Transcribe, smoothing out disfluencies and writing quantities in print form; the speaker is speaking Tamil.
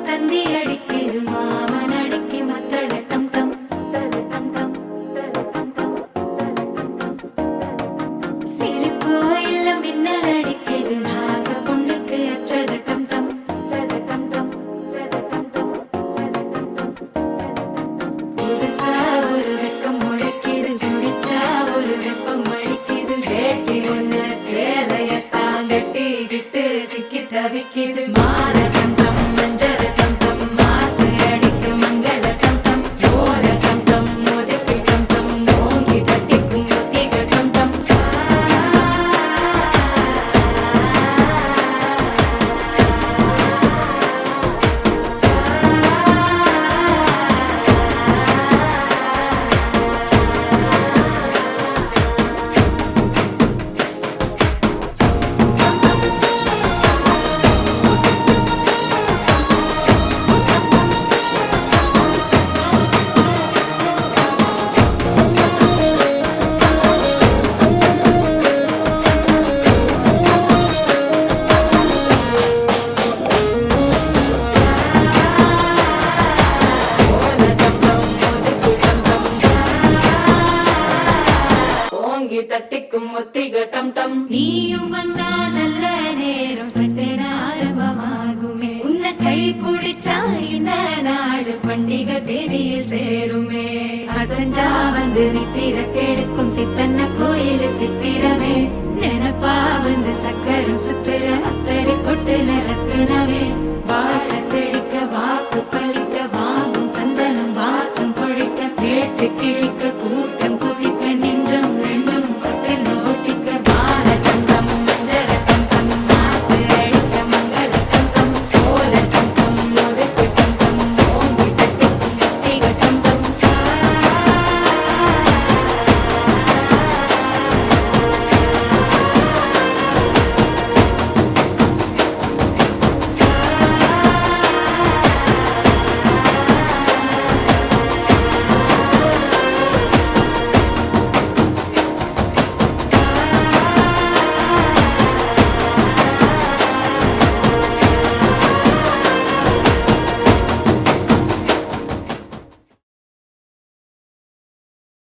தந்தி அடிக்குது மாமன் அடிக்கு மத்தள டம் டம் டம் டம் சிரிப்போ இல்ல மின்னல் அடிக்குது ஆச பொண்ணுக்கு அச்சத டம் டம் டம் டம் புதுசா ஒரு வெக்கம் முளைக்குது குடிச்சா ஒரு வெப்பம் அடிக்குது வேட்டி ஒண்ணு சேலையத்தான் கட்டிக்கிட்டு சிக்கி தவிக்குது மாலை டம் டம் மஞ்சள் டம் டம் மாத்து அடிக்கு மங்கள டம் டம் ஓல டம் டம் மோதிக்கு டம் டம் ஓங்கி தட்டிக்கும் முத்திக டம் டம் ஓங்கி தட்டிக்கும் முத்திக டம் டம் நீயும் வந்தா நல்ல நேரம் சட்டென ஆரம்பமாகுமே உன்னை கை பிடிச்சா இந்த நாடு பண்டிகை தேதியில் சேருமே அசஞ்சா வந்து நித்திர கெடுக்கும் சித்தன்ன கோயில் சித்திரமே நினைப்பா வந்து சக்கரம் சுத்துற அத்தர